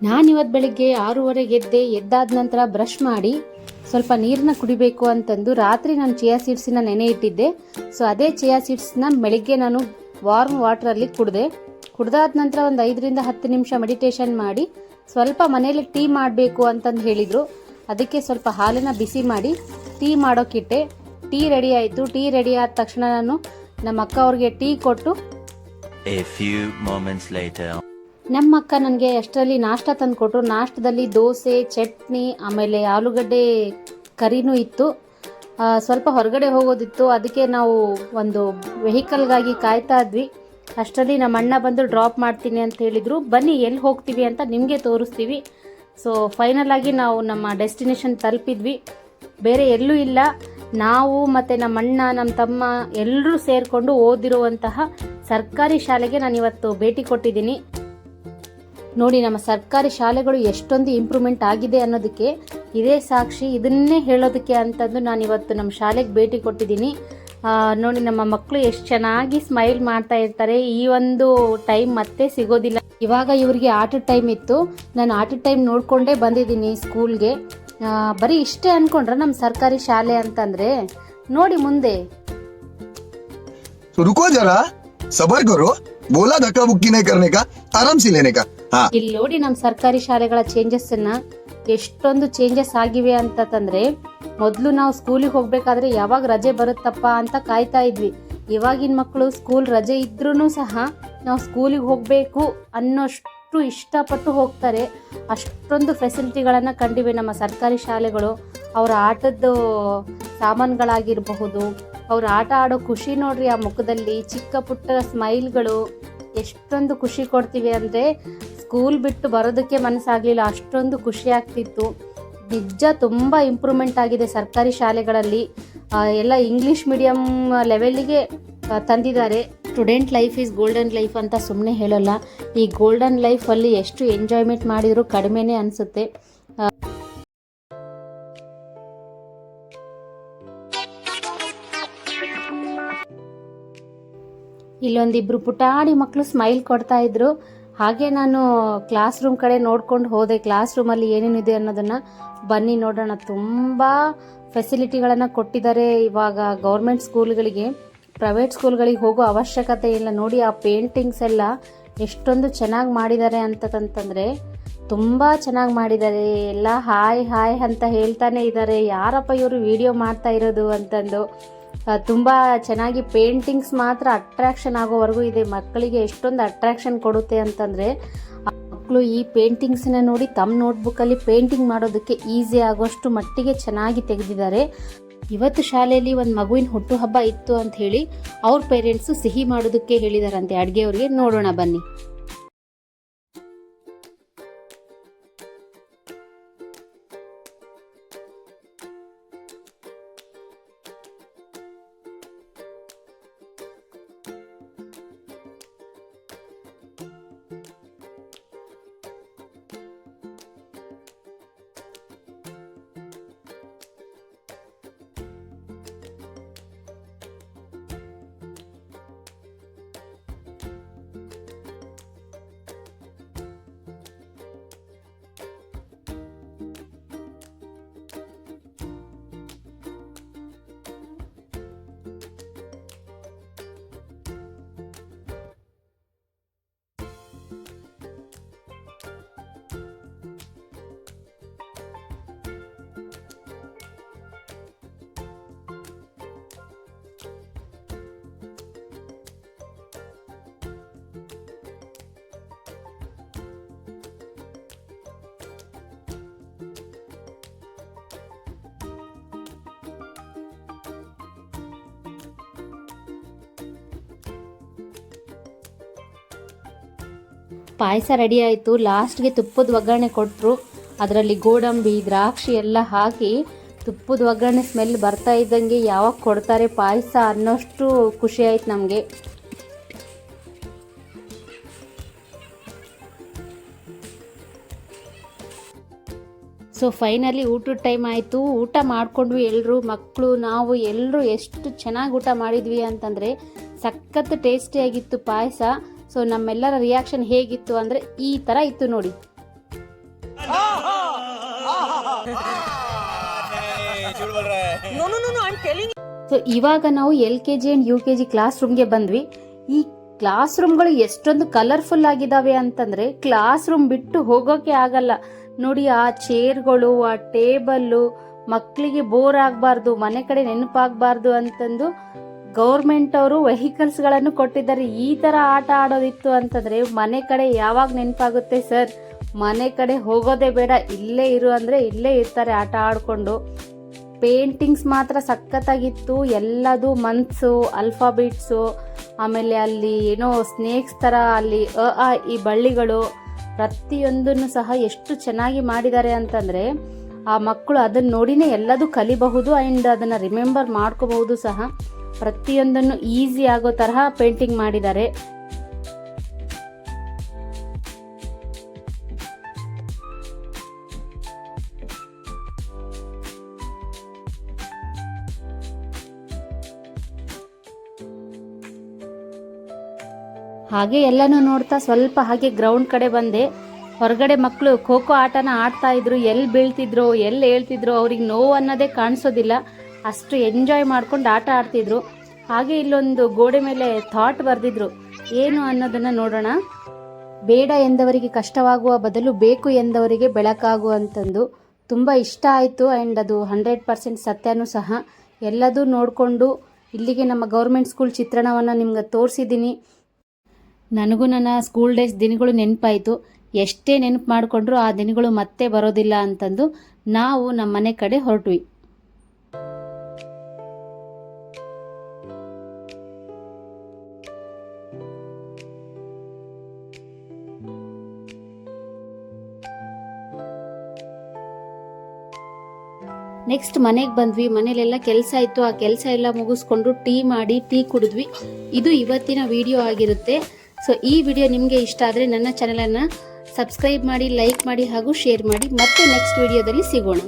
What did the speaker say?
ನಾನು ಇವತ್ತು ಬೆಳಿಗ್ಗೆ 6:30 ಎದ್ದಾದ ನಂತರ ಬ್ರಷ್ ಮಾಡಿ ಸ್ವಲ್ಪ ನೀರನ್ನ ಕುಡಿಬೇಕು ಅಂತಂದು ರಾತ್ರಿ ನಾನು ಚಿಯಾ ಸೀಡ್ಸನ್ನ ನೆನೆ ಇಟ್ಟಿದ್ದೆ. ಸೊ ಅದೇ ಚಿಯಾ ಸೀಡ್ಸ್ನ ಬೆಳಿಗ್ಗೆ ನಾನು ವಾರ್ಮ್ ವಾಟ್ರಲ್ಲಿ ಕುಡ್ದಾದ ನಂತರ ಒಂದು 5ರಿಂದ 10 ನಿಮಿಷ ಮೆಡಿಟೇಷನ್ ಮಾಡಿ ಸ್ವಲ್ಪ ಮನೇಲಿ ಟೀ ಮಾಡಬೇಕು ಅಂತಂದು ಹೇಳಿದರು. ಅದಕ್ಕೆ ಸ್ವಲ್ಪ ಹಾಲನ್ನು ಬಿಸಿ ಮಾಡಿ ಟೀ ಮಾಡೋಕ್ಕಿಟ್ಟೆ. ಟೀ ರೆಡಿ ಆಯಿತು. ಟೀ ರೆಡಿ ಆದ ತಕ್ಷಣ ನಾನು ನಮ್ಮ ಅಕ್ಕ ಅವ್ರಿಗೆ ಟೀ ಕೊಟ್ಟು ನಮ್ಮ ಅಕ್ಕ ನನಗೆ ಅಷ್ಟರಲ್ಲಿ ನಾಷ್ಟ ತಂದು ಕೊಟ್ಟರು. ನಾಷ್ಟದಲ್ಲಿ ದೋಸೆ, ಚಟ್ನಿ, ಆಮೇಲೆ ಆಲೂಗಡ್ಡೆ ಕರಿನೂ ಇತ್ತು. ಸ್ವಲ್ಪ ಹೊರಗಡೆ ಹೋಗೋದಿತ್ತು, ಅದಕ್ಕೆ ನಾವು ಒಂದು ವೆಹಿಕಲ್ಗಾಗಿ ಕಾಯ್ತಾ ಇದ್ವಿ. ಅಷ್ಟರಲ್ಲಿ ನಮ್ಮ ಅಣ್ಣ ಬಂದು ಡ್ರಾಪ್ ಮಾಡ್ತೀನಿ ಅಂತ ಹೇಳಿದರು. ಬನ್ನಿ ಎಲ್ಲಿ ಹೋಗ್ತೀವಿ ಅಂತ ನಿಮಗೆ ತೋರಿಸ್ತೀವಿ. ಸೊ ಫೈನಲ್ ಆಗಿ ನಾವು ನಮ್ಮ ಡೆಸ್ಟಿನೇಷನ್ ತಲುಪಿದ್ವಿ. ಬೇರೆ ಎಲ್ಲೂ ಇಲ್ಲ, ನಾವು ಮತ್ತು ನಮ್ಮ ಅಣ್ಣ, ನಮ್ಮ ತಮ್ಮ ಎಲ್ಲರೂ ಸೇರಿಕೊಂಡು ಓದಿರುವಂತಹ ಸರ್ಕಾರಿ ಶಾಲೆಗೆ ನಾನು ಇವತ್ತು ಭೇಟಿ ಕೊಟ್ಟಿದ್ದೀನಿ. ನೋಡಿ, ನಮ್ಮ ಸರ್ಕಾರಿ ಶಾಲೆಗಳು ಎಷ್ಟೊಂದು ಇಂಪ್ರೂವ್ಮೆಂಟ್ ಆಗಿದೆ ಅನ್ನೋದಕ್ಕೆ ಇದೇ ಸಾಕ್ಷಿ. ಇದನ್ನೇ ಹೇಳೋದಕ್ಕೆ ಅಂತಂದು ನಾನು ಇವತ್ತು ನಮ್ಮ ಶಾಲೆಗೆ ಭೇಟಿ ಕೊಟ್ಟಿದ್ದೀನಿ. ನೋಡಿ, ನಮ್ಮ ಮಕ್ಕಳು ಎಷ್ಟು ಚೆನ್ನಾಗಿ ಸ್ಮೈಲ್ ಮಾಡ್ತಾ ಇರ್ತಾರೆ. ಈ ಒಂದು ಟೈಮ್ ಮತ್ತೆ ಸಿಗೋದಿಲ್ಲ. ಇವಾಗ ಇವರಿಗೆ ಆಟದ ಟೈಮ್ ಇತ್ತು. ನಾನು ಆಟದ ಟೈಮ್ ನೋಡಿಕೊಂಡೇ ಬಂದಿದ್ದೀನಿ ಸ್ಕೂಲ್ಗೆ. ಬರೀ ಇಷ್ಟೇ ಅನ್ಕೊಂಡ್ರೆ ನಮ್ಮ ಸರ್ಕಾರಿ ಶಾಲೆ ಅಂತಂದ್ರೆ ನೋಡಿ ಮುಂದೆ. रुको जरा सबर करो बोला धक्का बुक्की नहीं करने का आराम से लेने का ಇಲ್ಲಿ ನೋಡಿ ನಮ್ಮ ಸರ್ಕಾರಿ ಶಾಲೆಗಳ ಚೇಂಜಸ್ ಅನ್ನ ಎಷ್ಟೊಂದು ಚೇಂಜಸ್ ಆಗಿವೆ ಅಂತಂದ್ರೆ ಮೊದಲು ನಾವು ಸ್ಕೂಲಿಗೆ ಹೋಗ್ಬೇಕಾದ್ರೆ ಯಾವಾಗ ರಜೆ ಬರುತ್ತಪ್ಪ ಅಂತ ಕಾಯ್ತಾ ಇದ್ವಿ. ಇವಾಗಿನ ಮಕ್ಕಳು ಸ್ಕೂಲ್ ರಜೆ ಇದ್ರೂ ಸಹ ನಾವು ಸ್ಕೂಲಿಗೆ ಹೋಗಬೇಕು ಅನ್ನೋಷ್ಟು ಇಷ್ಟಪಟ್ಟು ಹೋಗ್ತಾರೆ. ಅಷ್ಟೊಂದು ಫೆಸಿಲಿಟಿಗಳನ್ನು ಕಂಡಿವೆ ನಮ್ಮ ಸರ್ಕಾರಿ ಶಾಲೆಗಳು. ಅವರ ಆಟದ ಸಾಮಾನುಗಳಾಗಿರಬಹುದು, ಅವ್ರ ಆಟ ಆಡೋ ಖುಷಿ ನೋಡ್ರಿ ಆ ಮುಖದಲ್ಲಿ, ಚಿಕ್ಕ ಪುಟ್ಟ ಸ್ಮೈಲ್ಗಳು ಎಷ್ಟೊಂದು ಖುಷಿ ಕೊಡ್ತೀವಿ ಅಂದರೆ ಸ್ಕೂಲ್ ಬಿಟ್ಟು ಬರೋದಕ್ಕೆ ಮನಸ್ಸಾಗಲಿಲ್ಲ, ಅಷ್ಟೊಂದು ಖುಷಿ ಆಗ್ತಿತ್ತು. ನಿಜ ತುಂಬ ಇಂಪ್ರೂವ್ಮೆಂಟ್ ಆಗಿದೆ ಸರ್ಕಾರಿ ಶಾಲೆಗಳಲ್ಲಿ. ಎಲ್ಲ ಇಂಗ್ಲೀಷ್ ಮೀಡಿಯಮ್ ಲೆವೆಲ್ಲಿಗೆ ತಂದಿದ್ದಾರೆ. Student life is golden life ಅಂತ ಸುಮ್ಮನೆ ಹೇಳೋಲ್ಲ. ಈ ಗೋಲ್ಡನ್ ಲೈಫಲ್ಲಿ ಎಷ್ಟು ಎಂಜಾಯ್ಮೆಂಟ್ ಮಾಡಿದರೂ ಕಡಿಮೆನೇ ಅನಿಸುತ್ತೆ. ಇಲ್ಲೊಂದಿಬ್ರು ಪುಟಾಣಿ ಮಕ್ಕಳು ಸ್ಮೈಲ್ ಕೊಡ್ತಾ ಇದ್ರು. ಹಾಗೆ ನಾನು ಕ್ಲಾಸ್ ರೂಮ್ ಕಡೆ ನೋಡ್ಕೊಂಡು ಹೋದೆ. ಕ್ಲಾಸ್ ರೂಮಲ್ಲಿ ಏನೇನಿದೆ ಅನ್ನೋದನ್ನು ಬನ್ನಿ ನೋಡೋಣ. ತುಂಬ ಫೆಸಿಲಿಟಿಗಳನ್ನು ಕೊಟ್ಟಿದ್ದಾರೆ ಇವಾಗ ಗೌರ್ಮೆಂಟ್ ಸ್ಕೂಲ್ಗಳಿಗೆ. ಪ್ರೈವೇಟ್ ಸ್ಕೂಲ್ಗಳಿಗೆ ಹೋಗೋ ಅವಶ್ಯಕತೆ ಇಲ್ಲ. ನೋಡಿ, ಆ ಪೇಂಟಿಂಗ್ಸ್ ಎಲ್ಲ ಎಷ್ಟೊಂದು ಚೆನ್ನಾಗಿ ಮಾಡಿದ್ದಾರೆ ಅಂತಂತಂದರೆ ತುಂಬ ಚೆನ್ನಾಗಿ ಮಾಡಿದ್ದಾರೆ. ಎಲ್ಲ ಹಾಯ್ ಹಾಯ್ ಅಂತ ಹೇಳ್ತಾನೆ ಇದ್ದಾರೆ. ಯಾರಪ್ಪ ಇವರು ವಿಡಿಯೋ ಮಾಡ್ತಾ ಇರೋದು ಅಂತಂದು. ತುಂಬ ಚೆನ್ನಾಗಿ ಪೇಂಟಿಂಗ್ಸ್ ಮಾತ್ರ ಅಟ್ರಾಕ್ಷನ್ ಆಗೋವರೆಗೂ ಇದೆ. ಮಕ್ಕಳಿಗೆ ಎಷ್ಟೊಂದು ಅಟ್ರಾಕ್ಷನ್ ಕೊಡುತ್ತೆ ಅಂತಂದರೆ ಮಕ್ಕಳು ಈ ಪೇಂಟಿಂಗ್ಸನ್ನ ನೋಡಿ ತಮ್ಮ ನೋಟ್ಬುಕ್ಕಲ್ಲಿ ಪೇಂಟಿಂಗ್ ಮಾಡೋದಕ್ಕೆ ಈಸಿ ಆಗೋಷ್ಟು ಮಟ್ಟಿಗೆ ಚೆನ್ನಾಗಿ ತೆಗೆದಿದ್ದಾರೆ. ಇವತ್ತು ಶಾಲೆಯಲ್ಲಿ ಒಂದು ಮಗುವಿನ ಹುಟ್ಟುಹಬ್ಬ ಇತ್ತು ಅಂತ ಹೇಳಿ ಅವ್ರ ಪೇರೆಂಟ್ಸು ಸಿಹಿ ಮಾಡೋದಕ್ಕೆ ಹೇಳಿದಾರಂತೆ ಅಡುಗೆಯವ್ರಿಗೆ. ನೋಡೋಣ ಬನ್ನಿ. ಪಾಯಸ ರೆಡಿ ಆಯಿತು. ಲಾಸ್ಟ್ಗೆ ತುಪ್ಪದ ಒಗ್ಗರಣೆ ಕೊಟ್ಟರು. ಅದರಲ್ಲಿ ಗೋಡಂಬಿ, ದ್ರಾಕ್ಷಿ ಎಲ್ಲ ಹಾಕಿ ತುಪ್ಪದ ಒಗ್ಗರಣೆ ಸ್ಮೆಲ್ ಬರ್ತಾ ಇದ್ದಂಗೆ ಯಾವಾಗ ಕೊಡ್ತಾರೆ ಪಾಯಸ ಅನ್ನೋಷ್ಟು ಖುಷಿ ಆಯ್ತು ನಮಗೆ. ಸೊ ಫೈನಲಿ ಊಟದ ಟೈಮ್ ಆಯಿತು. ಊಟ ಮಾಡಿಕೊಂಡ್ವಿ ಎಲ್ಲರೂ, ಮಕ್ಕಳು, ನಾವು ಎಲ್ಲರೂ ಎಷ್ಟು ಚೆನ್ನಾಗಿ ಊಟ ಮಾಡಿದ್ವಿ ಅಂತಂದರೆ ಸಖತ್ ಟೇಸ್ಟಿಯಾಗಿತ್ತು ಪಾಯಸ. ಸೊ ನಮ್ಮೆಲ್ಲರ ರಿಯಾಕ್ಷನ್ ಹೇಗಿತ್ತು ಅಂದರೆ ಈ ಥರ ಇತ್ತು ನೋಡಿ. ಸೊ ಇವಾಗ ನಾವು LKG ಆ್ಯಂಡ್ UKG ಕ್ಲಾಸ್ ರೂಮ್ಗೆ ಬಂದ್ವಿ. ಈ ಕ್ಲಾಸ್ ರೂಮ್ಗಳು ಎಷ್ಟೊಂದು ಕಲರ್ಫುಲ್ ಆಗಿದ್ದಾವೆ ಅಂತಂದ್ರೆ ಕ್ಲಾಸ್ ರೂಮ್ ಬಿಟ್ಟು ಹೋಗೋಕೆ ಆಗಲ್ಲ. ನೋಡಿ, ಆ ಚೇರ್ಗಳು, ಆ ಟೇಬಲ್ಲು, ಮಕ್ಕಳಿಗೆ ಬೋರ್ ಆಗಬಾರ್ದು, ಮನೆ ಕಡೆ ನೆನಪಾಗಬಾರ್ದು ಅಂತಂದು ಗೌರ್ಮೆಂಟ್ ಅವರು ವೆಹಿಕಲ್ಸ್ಗಳನ್ನು ಕೊಟ್ಟಿದ್ದಾರೆ. ಈ ಥರ ಆಟ ಆಡೋದಿತ್ತು ಅಂತಂದರೆ ಮನೆ ಕಡೆ ಯಾವಾಗ ನೆನಪಾಗುತ್ತೆ ಸರ್? ಮನೆ ಕಡೆ ಹೋಗೋದೇ ಬೇಡ, ಇಲ್ಲೇ ಇರು ಅಂದರೆ ಇಲ್ಲೇ ಇರ್ತಾರೆ ಆಟ ಆಡಿಕೊಂಡು. ಪೇಂಟಿಂಗ್ಸ್ ಮಾತ್ರ ಸಖತ್ತಾಗಿತ್ತು. ಎಲ್ಲದು ಮಂತ್ಸು, ಅಲ್ಫಾಬೆಟ್ಸು, ಆಮೇಲೆ ಅಲ್ಲಿ ಏನೋ ಸ್ನೇಕ್ಸ್ ಥರ ಅಲ್ಲಿ ಈ ಬಳ್ಳಿಗಳು ಪ್ರತಿಯೊಂದನ್ನು ಸಹ ಎಷ್ಟು ಚೆನ್ನಾಗಿ ಮಾಡಿದ್ದಾರೆ ಅಂತಂದರೆ ಆ ಮಕ್ಕಳು ಅದನ್ನು ನೋಡಿನೇ ಎಲ್ಲದೂ ಕಲಿಬಹುದು ಆ್ಯಂಡ್ ಅದನ್ನು ರಿಮೆಂಬರ್ ಮಾಡ್ಕೋಬಹುದು ಸಹ. ಪ್ರತಿಯೊಂದನ್ನು ಈಸಿ ಆಗೋ ತರಹ ಪೇಂಟಿಂಗ್ ಮಾಡಿದ್ದಾರೆ. ಹಾಗೆ ಎಲ್ಲನೂ ನೋಡ್ತಾ ಸ್ವಲ್ಪ ಹಾಗೆ ಗ್ರೌಂಡ್ ಕಡೆ ಬಂದೆ. ಹೊರಗಡೆ ಮಕ್ಕಳು ಖೋ ಖೋ ಆಟನ ಆಡ್ತಾ ಇದ್ರು. ಎಲ್ಲಿ ಬೀಳ್ತಿದ್ರು, ಎಲ್ಲಿ ಹೇಳ್ತಿದ್ರು, ಅವ್ರಿಗೆ ನೋವು ಅನ್ನೋದೇ ಕಾಣಿಸೋದಿಲ್ಲ. ಅಷ್ಟು ಎಂಜಾಯ್ ಮಾಡ್ಕೊಂಡು ಆಟ ಆಡ್ತಿದ್ರು. ಹಾಗೆ ಇಲ್ಲೊಂದು ಗೋಡೆ ಮೇಲೆ ಥಾಟ್ ಬರೆದಿದ್ರು, ಏನು ಅನ್ನೋದನ್ನು ನೋಡೋಣ. ಬೇಡ ಎಂದವರಿಗೆ ಕಷ್ಟವಾಗುವ ಬದಲು ಬೇಕು ಎಂದವರಿಗೆ ಬೆಳಕಾಗು ಅಂತಂದು ತುಂಬ ಇಷ್ಟ ಆಯಿತು. ಆ್ಯಂಡ್ ಅದು 100% ಸತ್ಯನೂ ಸಹ. ಎಲ್ಲದೂ ನೋಡಿಕೊಂಡು ಇಲ್ಲಿಗೆ ನಮ್ಮ ಗೌರ್ಮೆಂಟ್ ಸ್ಕೂಲ್ ಚಿತ್ರಣವನ್ನು ನಿಮ್ಗೆ ತೋರಿಸಿದ್ದೀನಿ. ನನಗೂ ನನ್ನ ಸ್ಕೂಲ್ ಡೇಸ್ ದಿನಗಳು ನೆನಪಾಯಿತು. ಎಷ್ಟೇ ನೆನಪು ಮಾಡಿಕೊಂಡ್ರೂ ಆ ದಿನಗಳು ಮತ್ತೆ ಬರೋದಿಲ್ಲ ಅಂತಂದು ನಾವು ನಮ್ಮ ಮನೆ ಕಡೆ ಹೊರಟ್ವಿ. ನೆಕ್ಸ್ಟ್ ಮನೆಗೆ ಬಂದ್ವಿ. ಮನೇಲೆಲ್ಲ ಕೆಲಸ ಇತ್ತು. ಆ ಕೆಲಸ ಎಲ್ಲ ಮುಗಿಸ್ಕೊಂಡು ಟೀ ಕುಡಿದ್ವಿ. ಇದು ಇವತ್ತಿನ ವಿಡಿಯೋ ಆಗಿರುತ್ತೆ. ಸೊ ಈ ವಿಡಿಯೋ ನಿಮಗೆ ಇಷ್ಟ ಆದರೆ ನನ್ನ ಚಾನಲನ್ನು ಸಬ್ಸ್ಕ್ರೈಬ್ ಮಾಡಿ, ಲೈಕ್ ಮಾಡಿ ಹಾಗೂ ಶೇರ್ ಮಾಡಿ. ಮತ್ತೆ ನೆಕ್ಸ್ಟ್ ವಿಡಿಯೋದಲ್ಲಿ ಸಿಗೋಣ.